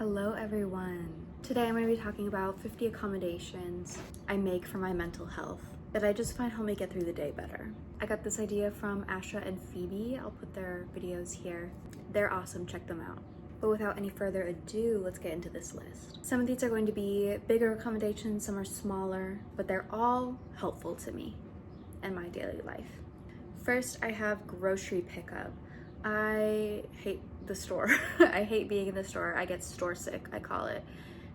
Hello everyone. Today I'm going to be talking about 50 accommodations I make for my mental health that I just find help me get through the day better. I got this idea from Asha and Phoebe. I'll put their videos here. They're awesome, check them out. But without any further ado, let's get into this list. Some of these are going to be bigger accommodations, some are smaller, but they're all helpful to me and my daily life. First, I have grocery pickup. I hate the store. I hate being in the store. I get store sick, I call it.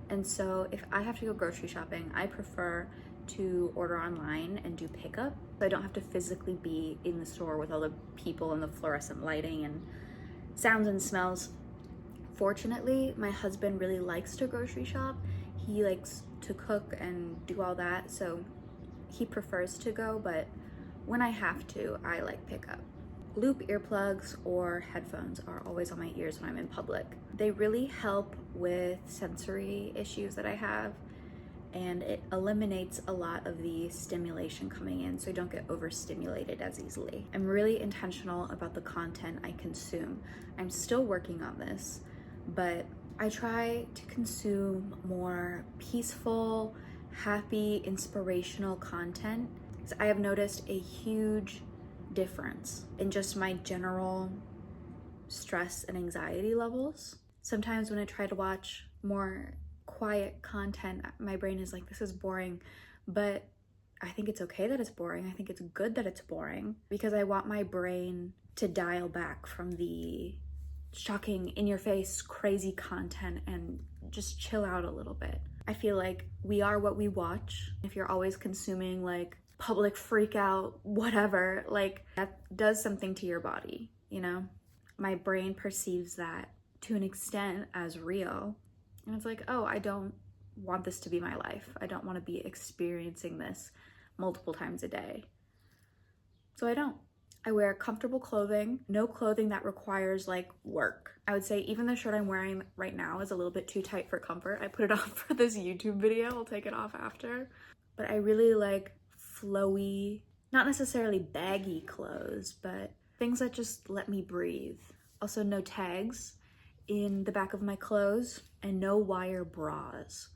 And so if I have to go grocery shopping, I prefer to order online and do pickup. So I don't have to physically be in the store with all the people and the fluorescent lighting and sounds and smells. Fortunately, my husband really likes to grocery shop. He likes to cook and do all that, so he prefers to go, but when I have to, I like pickup. Loop earplugs or headphones are always on my ears when I'm in public. They really help with sensory issues that I have, and it eliminates a lot of the stimulation coming in so I don't get overstimulated as easily. I'm really intentional about the content I consume. I'm still working on this, but I try to consume more peaceful, happy, inspirational content. I have noticed a huge difference in just my general stress and anxiety levels. Sometimes when I try to watch more quiet content, my brain is like, this is boring, but I think it's okay that it's boring. I think it's good that it's boring because I want my brain to dial back from the shocking, in-your-face, crazy content and just chill out a little bit. I feel like we are what we watch. If you're always consuming like public freak out, whatever, like that does something to your body, you know? My brain perceives that to an extent as real. And it's like, oh, I don't want this to be my life. I don't want to be experiencing this multiple times a day. So I don't. I wear comfortable clothing, no clothing that requires like work. I would say even the shirt I'm wearing right now is a little bit too tight for comfort. I put it on for this YouTube video. I'll take it off after. But I really like flowy, not necessarily baggy clothes, but things that just let me breathe. Also no tags in the back of my clothes and no wire bras.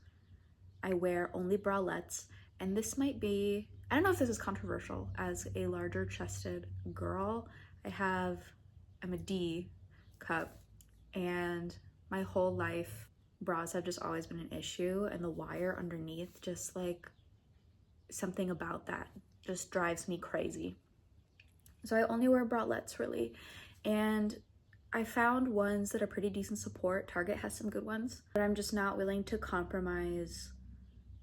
I wear only bralettes, and this might be, I don't know if this is controversial as a larger chested girl. I'm a D cup, and my whole life bras have just always been an issue, and the wire underneath, just like something about that just drives me crazy. So I only wear bralettes really, and I found ones that are pretty decent support. Target has some good ones, but I'm just not willing to compromise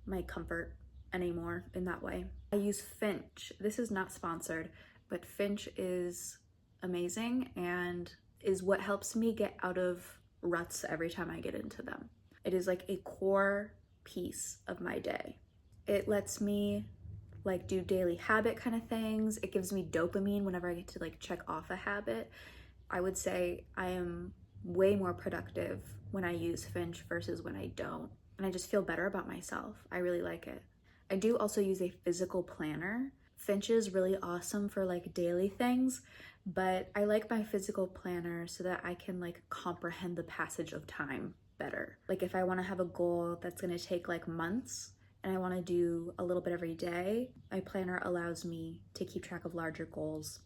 my comfort anymore in that way. I use Finch. This is not sponsored, but Finch is amazing and is what helps me get out of ruts every time I get into them. It is like a core piece of my day. It lets me like do daily habit kind of things. It gives me dopamine whenever I get to like check off a habit. I would say I am way more productive when I use Finch versus when I don't. And I just feel better about myself. I really like it. I do also use a physical planner. Finch is really awesome for like daily things, but I like my physical planner so that I can like comprehend the passage of time better. Like if I want to have a goal that's going to take like months and I want to do a little bit every day, my planner allows me to keep track of larger goals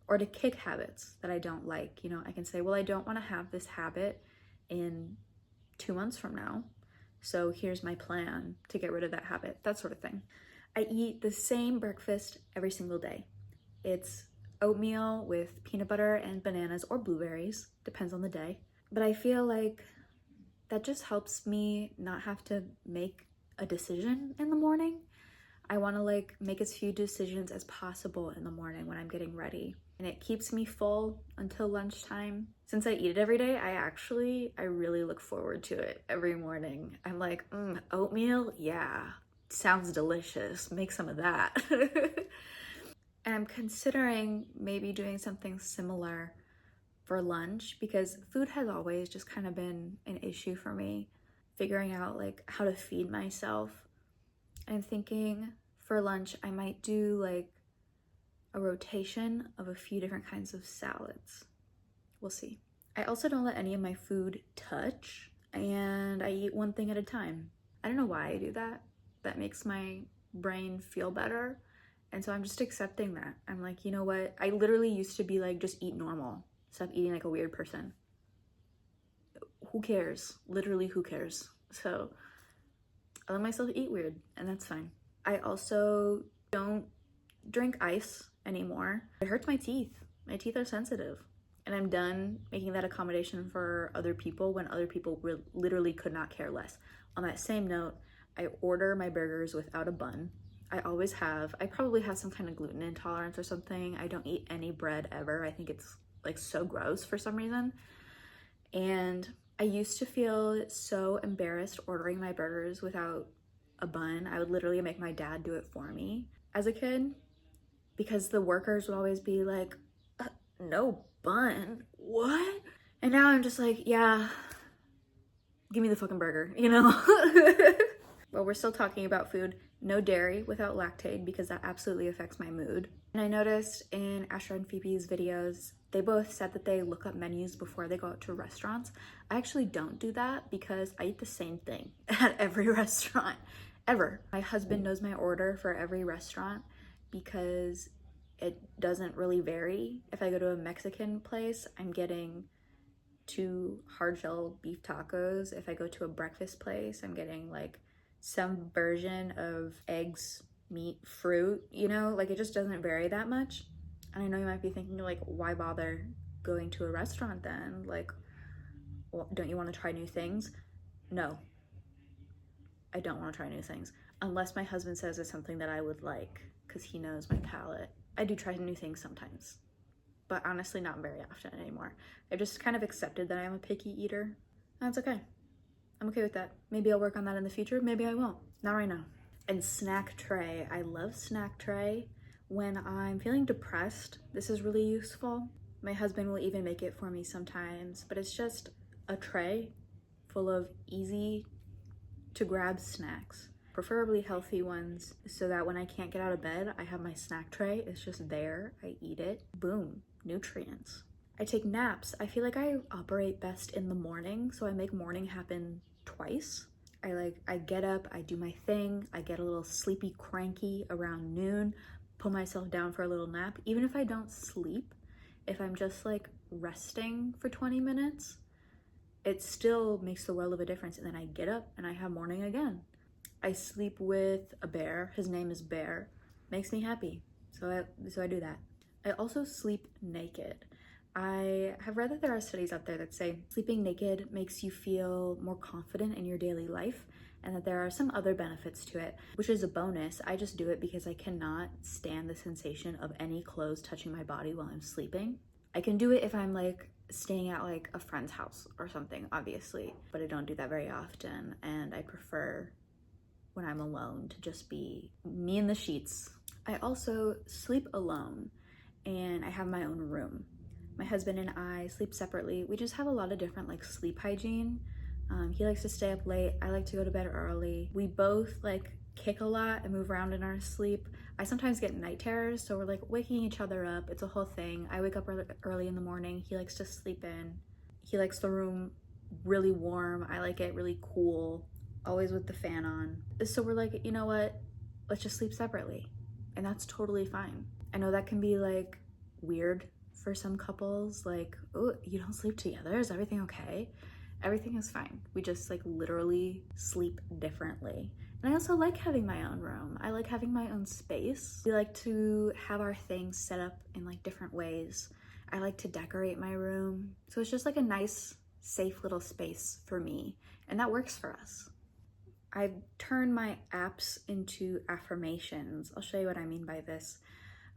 or to kick habits that I don't like. You know, I can say, well, I don't want to have this habit in 2 months from now. So here's my plan to get rid of that habit, that sort of thing. I eat the same breakfast every single day. It's oatmeal with peanut butter and bananas or blueberries, depends on the day. But I feel like that just helps me not have to make a decision in the morning. I want to like make as few decisions as possible in the morning when I'm getting ready. And it keeps me full until lunchtime. Since I eat it every day, I really look forward to it every morning. I'm like, oatmeal? Yeah, sounds delicious. Make some of that. And I'm considering maybe doing something similar for lunch because food has always just kind of been an issue for me. Figuring out like how to feed myself. I'm thinking for lunch, I might do like a rotation of a few different kinds of salads. We'll see. I also don't let any of my food touch. and I eat one thing at a time. I don't know why I do that. That makes my brain feel better. And so I'm just accepting that. I'm like, you know what? I literally used to be like, just eat normal. Stop eating like a weird person. Who cares? Literally, who cares? So I let myself eat weird, and that's fine. I also don't drink ice anymore. It hurts my teeth. My teeth are sensitive. And I'm done making that accommodation for other people when other people literally could not care less. On that same note, I order my burgers without a bun. I always have. I probably have some kind of gluten intolerance or something. I don't eat any bread ever. I think it's like so gross for some reason. And I used to feel so embarrassed ordering my burgers without a bun. I would literally make my dad do it for me as a kid because the workers would always be like, no bun, what? And now I'm just like, yeah, give me the fucking burger, you know? Well, we're still talking about food. No dairy without lactate because that absolutely affects my mood. And I noticed in Astra and Phoebe's videos, they both said that they look up menus before they go out to restaurants. I actually don't do that because I eat the same thing at every restaurant, ever. My husband knows my order for every restaurant because it doesn't really vary. If I go to a Mexican place, I'm getting 2 hard-shell beef tacos. If I go to a breakfast place, I'm getting like some version of eggs, meat, fruit, you know, like it just doesn't vary that much. And I know you might be thinking like, why bother going to a restaurant then? Like, well, don't you want to try new things? No, I don't want to try new things unless my husband says it's something that I would like because he knows my palate. I do try new things sometimes, but honestly not very often anymore. I just kind of accepted that I'm a picky eater. That's okay. I'm okay with that. Maybe I'll work on that in the future. Maybe I won't. Not right now. And snack tray. I love snack tray. When I'm feeling depressed, this is really useful. My husband will even make it for me sometimes, but it's just a tray full of easy to grab snacks, preferably healthy ones, so that when I can't get out of bed, I have my snack tray. It's just there. I eat it. Boom. Nutrients. I take naps. I feel like I operate best in the morning, so I make morning happen twice. I get up, I do my thing, I get a little sleepy cranky around noon, put myself down for a little nap. Even if I don't sleep, if I'm just like resting for 20 minutes, it still makes the world of a difference. And then I get up and I have morning again. I sleep with a bear. His name is Bear. Makes me happy. So I do that. I also sleep naked. I have read that there are studies out there that say sleeping naked makes you feel more confident in your daily life and that there are some other benefits to it, which is a bonus. I just do it because I cannot stand the sensation of any clothes touching my body while I'm sleeping. I can do it if I'm like staying at like a friend's house or something, obviously, but I don't do that very often, and I prefer when I'm alone to just be me in the sheets. I also sleep alone and I have my own room. My husband and I sleep separately. We just have a lot of different like sleep hygiene. He likes to stay up late. I like to go to bed early. We both like kick a lot and move around in our sleep. I sometimes get night terrors, so we're like waking each other up. It's a whole thing. I wake up early in the morning. He likes to sleep in. He likes the room really warm. I like it really cool, always with the fan on. So we're like, you know what? Let's just sleep separately. And that's totally fine. I know that can be like weird for some couples, like, oh, you don't sleep together? Is everything okay? Everything is fine. We just like literally sleep differently. And I also like having my own room. I like having my own space. We like to have our things set up in like different ways. I like to decorate my room. So it's just like a nice, safe little space for me. And that works for us. I've turned my apps into affirmations. I'll show you what I mean by this.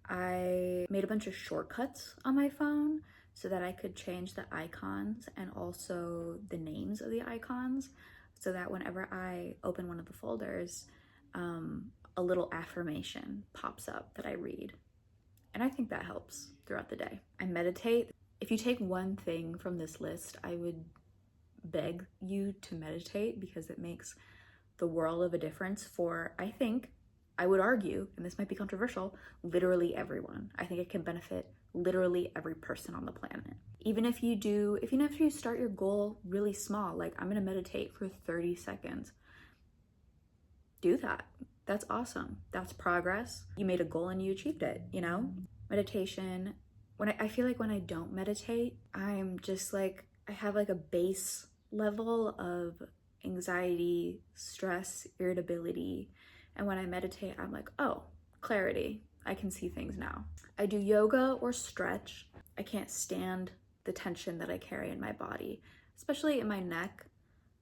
I made a bunch of shortcuts on my phone so that I could change the icons and also the names of the icons, so that whenever I open one of the folders, a little affirmation pops up that I read. And I think that helps throughout the day. I meditate. If you take one thing from this list, I would beg you to meditate because it makes the world of a difference for, I think, I would argue, and this might be controversial, literally everyone. I think it can benefit literally every person on the planet. Even if you start your goal really small, like I'm gonna meditate for 30 seconds, do that. That's awesome. That's progress. You made a goal and you achieved it, you know? Meditation, I feel like when I don't meditate, I'm just like, I have like a base level of anxiety, stress, irritability. And when I meditate, I'm like, oh, clarity. I can see things now. I do yoga or stretch. I can't stand the tension that I carry in my body, especially in my neck.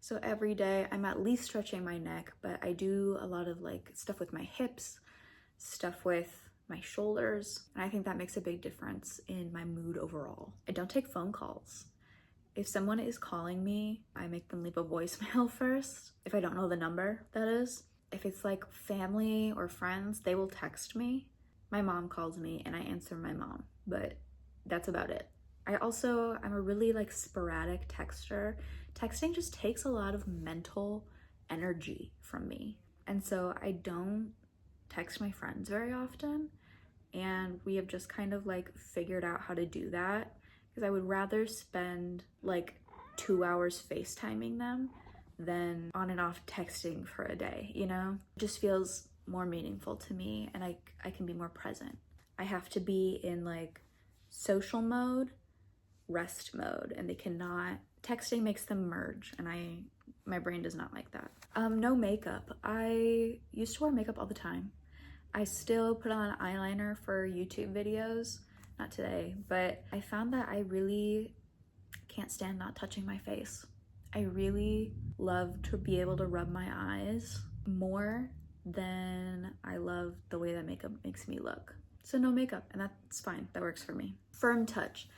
So every day I'm at least stretching my neck, but I do a lot of like stuff with my hips, stuff with my shoulders, and I think that makes a big difference in my mood overall. I don't take phone calls. If someone is calling me, I make them leave a voicemail first. If I don't know the number, that is. If it's like family or friends, they will text me. My mom calls me and I answer my mom, but that's about it. I'm a really like sporadic texter. Texting just takes a lot of mental energy from me. And so I don't text my friends very often. And we have just kind of like figured out how to do that, because I would rather spend like 2 hours FaceTiming them than on and off texting for a day, you know? It just feels more meaningful to me, and I can be more present. I have to be in like social mode, rest mode, and texting makes them merge, and my brain does not like that. No makeup. I used to wear makeup all the time. I still put on eyeliner for YouTube videos, not today, but I found that I really can't stand not touching my face. I really love to be able to rub my eyes more than I love the way that makeup makes me look. So no makeup, and that's fine, that works for me. Firm touch.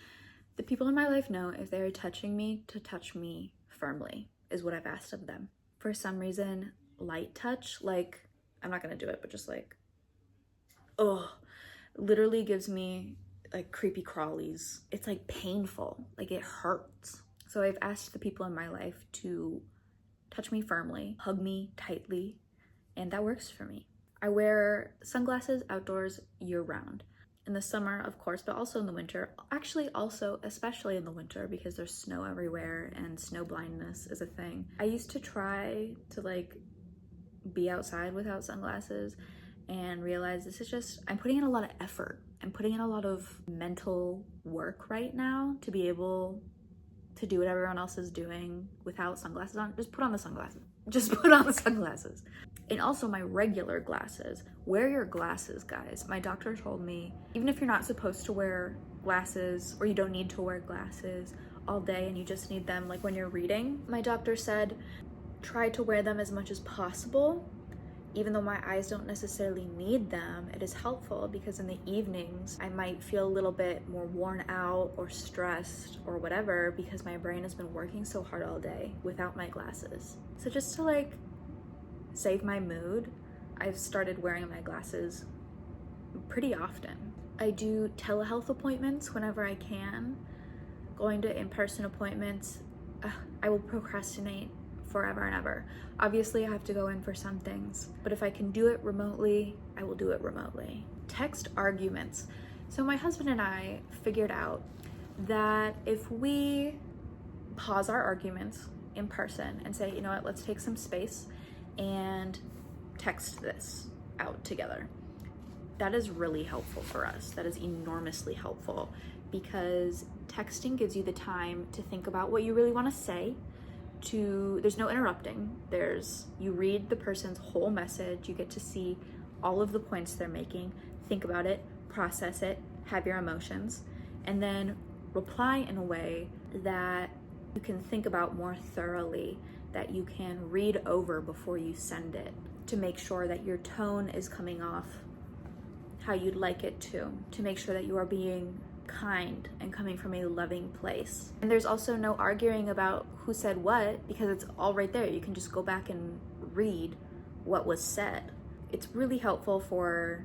The people in my life know if they're touching me to touch me firmly, is what I've asked of them. For some reason, light touch, like, I'm not gonna do it, but just like, literally gives me like creepy crawlies. It's like painful, like it hurts. So I've asked the people in my life to touch me firmly, hug me tightly, and that works for me. I wear sunglasses outdoors year round. In the summer, of course, but also in the winter. Actually, also, especially in the winter, because there's snow everywhere and snow blindness is a thing. I used to try to like be outside without sunglasses and realize this is just, I'm putting in a lot of effort. I'm putting in a lot of mental work right now to be able to do what everyone else is doing without sunglasses on. Just put on the sunglasses. Just put on the sunglasses. And also my regular glasses. Wear your glasses, guys. My doctor told me, even if you're not supposed to wear glasses or you don't need to wear glasses all day and you just need them like when you're reading, my doctor said, try to wear them as much as possible. Even though my eyes don't necessarily need them, it is helpful because in the evenings, I might feel a little bit more worn out or stressed or whatever because my brain has been working so hard all day without my glasses. So just to like save my mood, I've started wearing my glasses pretty often. I do telehealth appointments whenever I can. Going to in-person appointments, I will procrastinate forever and ever. Obviously, I have to go in for some things, but if I can do it remotely, I will do it remotely. Text arguments. So my husband and I figured out that if we pause our arguments in person and say, you know what, let's take some space and text this out together. That is really helpful for us. That is enormously helpful because texting gives you the time to think about what you really want to say. There's no interrupting. You read the person's whole message, you get to see all of the points they're making, think about it, process it, have your emotions, and then reply in a way that you can think about more thoroughly, that you can read over before you send it to make sure that your tone is coming off how you'd like it to make sure that you are being kind and coming from a loving place. And there's also no arguing about who said what because it's all right there. You can just go back and read what was said. It's really helpful for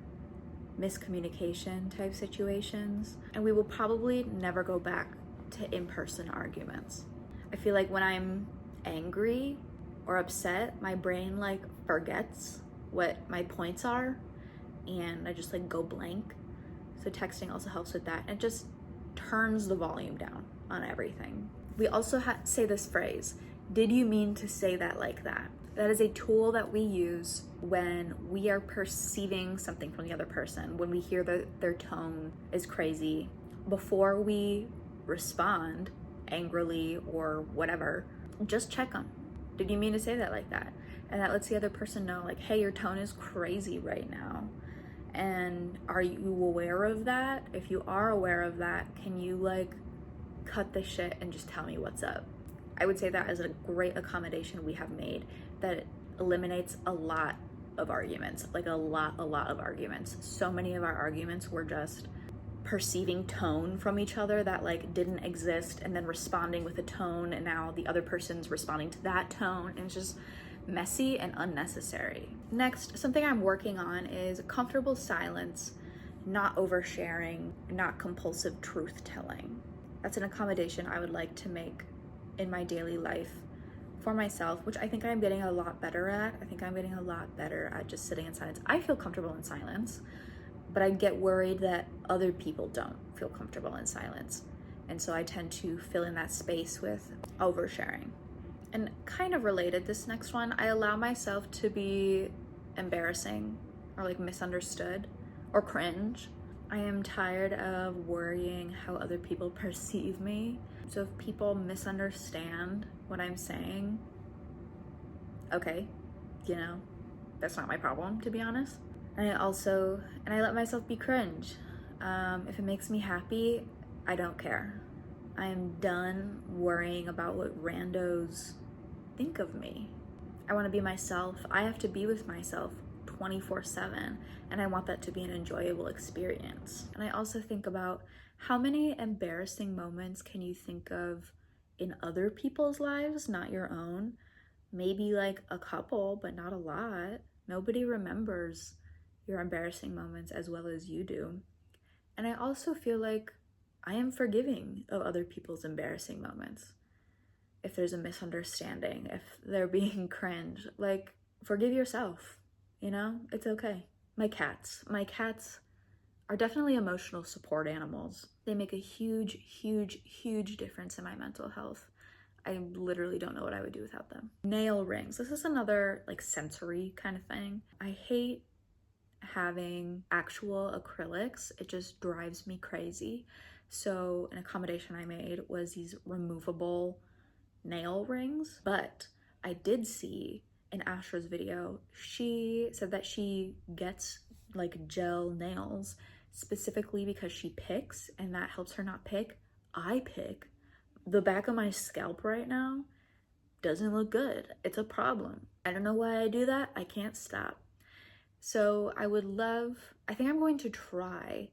miscommunication type situations, and we will probably never go back to in-person arguments. I feel like when I'm angry or upset, my brain like forgets what my points are and I just like go blank. So texting also helps with that. And it just turns the volume down on everything. We also say this phrase, did you mean to say that like that? That is a tool that we use when we are perceiving something from the other person, when we hear that their tone is crazy. Before we respond angrily or whatever, just check them. Did you mean to say that like that? And that lets the other person know, like, hey, your tone is crazy right now. And are you aware of that? If you are aware of that, can you like cut the shit and just tell me what's up? I would say that is a great accommodation we have made that eliminates a lot of arguments, like a lot of arguments. So many of our arguments were just perceiving tone from each other that like didn't exist, and then responding with a tone, and now the other person's responding to that tone, and it's just messy and unnecessary. Next, something I'm working on is comfortable silence, not oversharing, not compulsive truth telling. That's an accommodation I would like to make in my daily life for myself, which I think I'm getting a lot better at. I think I'm getting a lot better at just sitting in silence. I feel comfortable in silence, but I get worried that other people don't feel comfortable in silence. And so I tend to fill in that space with oversharing. And kind of related, this next one, I allow myself to be embarrassing or like misunderstood or cringe. I am tired of worrying how other people perceive me. So if people misunderstand what I'm saying, okay, you know, that's not my problem, to be honest. And I let myself be cringe. If it makes me happy, I don't care. I am done worrying about what randos think of me. I want to be myself. I have to be with myself 24/7, and I want that to be an enjoyable experience. And I also think about how many embarrassing moments can you think of in other people's lives, not your own? Maybe like a couple, but not a lot. Nobody remembers your embarrassing moments as well as you do. And I also feel like I am forgiving of other people's embarrassing moments. If there's a misunderstanding, if they're being cringe, like forgive yourself, you know, it's okay. My cats are definitely emotional support animals. They make a huge difference in my mental health. I literally don't know what I would do without them. Nail rings. This is another like sensory kind of thing. I hate having actual acrylics. It just drives me crazy. So an accommodation I made was these removable nail rings, but I did see in Astra's video, she said that she gets like gel nails specifically because she picks, and that helps her not pick. I pick. The back of my scalp right now doesn't look good. It's a problem. I don't know why I do that. I can't stop. So I think I'm going to try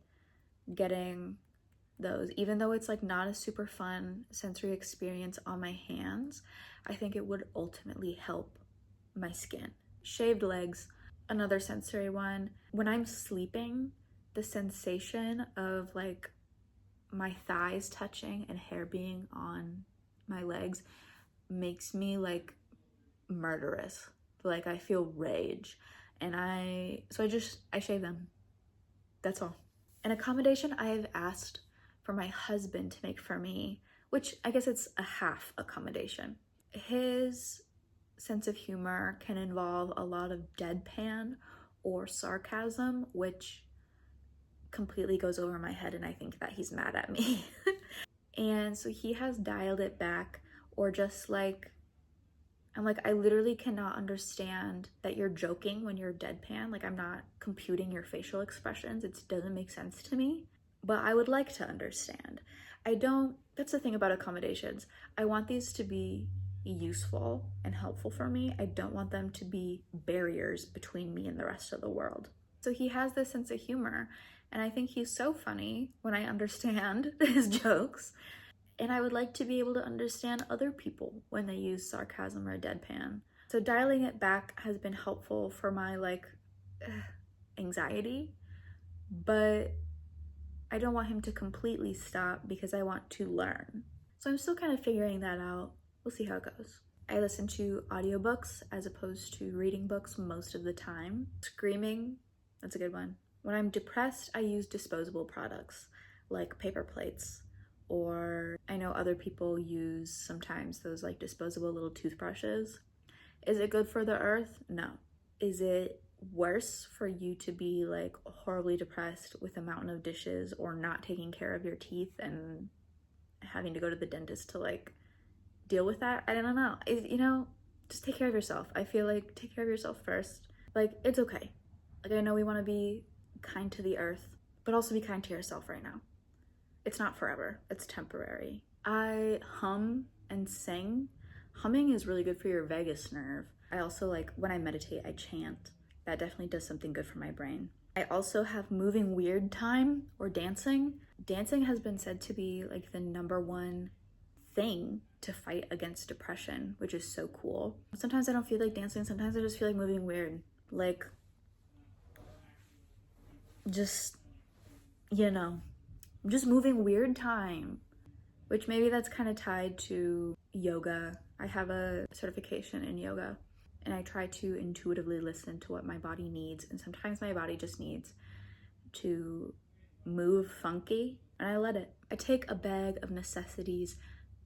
getting those, even though it's like not a super fun sensory experience on my hands. I think it would ultimately help my skin. Shaved legs, another sensory one. When I'm sleeping, the sensation of like my thighs touching and hair being on my legs makes me like murderous. Like I feel rage, and I shave them. That's all. An accommodation I have asked for my husband to make for me, which I guess it's a half accommodation. His sense of humor can involve a lot of deadpan or sarcasm, which completely goes over my head, and I think that he's mad at me. And so he has dialed it back, or just like, I'm like, I literally cannot understand that you're joking when you're deadpan. Like, I'm not computing your facial expressions. It doesn't make sense to me, but I would like to understand. That's the thing about accommodations. I want these to be useful and helpful for me. I don't want them to be barriers between me and the rest of the world. So he has this sense of humor, and I think he's so funny when I understand his jokes. And I would like to be able to understand other people when they use sarcasm or deadpan. So dialing it back has been helpful for my anxiety, but I don't want him to completely stop because I want to learn. So I'm still kind of figuring that out. We'll see how it goes. I listen to audiobooks as opposed to reading books most of the time. Screaming, that's a good one. When I'm depressed, I use disposable products like paper plates, or I know other people use sometimes those like disposable little toothbrushes. Is it good for the earth? No. Is it worse for you to be like horribly depressed with a mountain of dishes or not taking care of your teeth and having to go to the dentist to like deal with that? I don't know. Just take care of yourself. I feel like take care of yourself first. Like, it's okay. Like, I know we want to be kind to the earth, but also be kind to yourself right now. It's not forever, it's temporary. I hum and sing. Humming is really good for your vagus nerve. I also like, when I meditate, I chant. That definitely does something good for my brain. I also have moving weird time or dancing. Dancing has been said to be like the #1 thing to fight against depression, which is so cool. Sometimes I don't feel like dancing, sometimes I just feel like moving weird. Like, just, just moving weird time, which maybe that's kind of tied to yoga. I have a certification in yoga, and I try to intuitively listen to what my body needs, and sometimes my body just needs to move funky, and I let it. I take a bag of necessities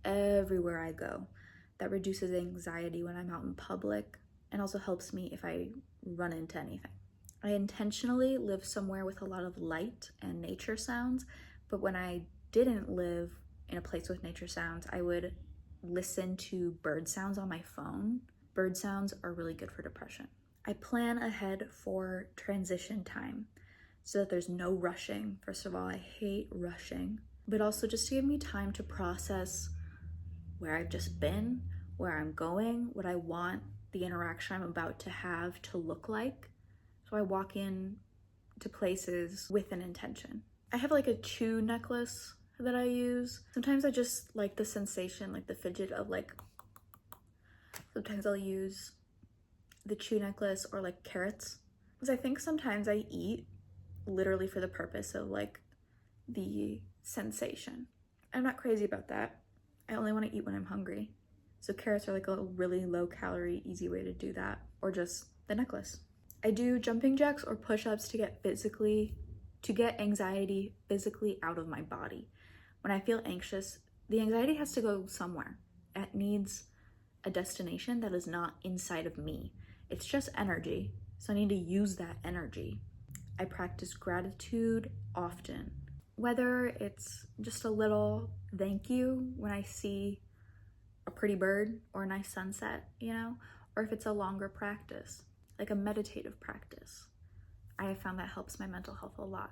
everywhere I go. That reduces anxiety when I'm out in public and also helps me if I run into anything. I intentionally live somewhere with a lot of light and nature sounds, but when I didn't live in a place with nature sounds, I would listen to bird sounds on my phone. Bird sounds are really good for depression. I plan ahead for transition time so that there's no rushing. First of all, I hate rushing, but also just to give me time to process where I've just been, where I'm going, what I want the interaction I'm about to have to look like. So I walk in to places with an intention. I have like a chew necklace that I use. Sometimes I just like the sensation, like the fidget of like, sometimes I'll use the chew necklace or like carrots. Because I think sometimes I eat literally for the purpose of like the sensation. I'm not crazy about that. I only want to eat when I'm hungry. So carrots are like a really low calorie, easy way to do that. Or just the necklace. I do jumping jacks or push-ups to get anxiety physically out of my body. When I feel anxious, the anxiety has to go somewhere. It needs a destination that is not inside of me. It's just energy, so I need to use that energy. I practice gratitude often, whether it's just a little thank you when I see a pretty bird or a nice sunset, or if it's a longer practice, like a meditative practice. I have found that helps my mental health a lot.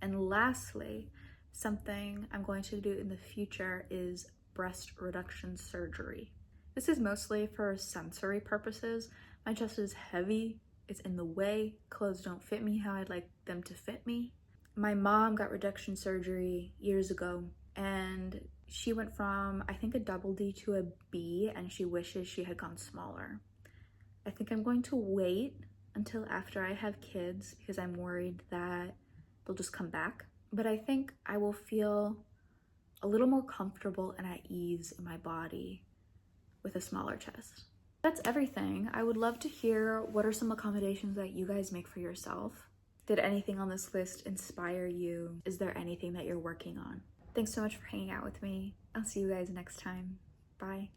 And lastly, something I'm going to do in the future is breast reduction surgery. This is mostly for sensory purposes. My chest is heavy, it's in the way, clothes don't fit me how I'd like them to fit me. My mom got reduction surgery years ago, and she went from, I think, a double D to a B, and she wishes she had gone smaller. I think I'm going to wait until after I have kids because I'm worried that they'll just come back. But I think I will feel a little more comfortable and at ease in my body with a smaller chest. That's everything. I would love to hear what are some accommodations that you guys make for yourself. Did anything on this list inspire you? Is there anything that you're working on? Thanks so much for hanging out with me. I'll see you guys next time. Bye.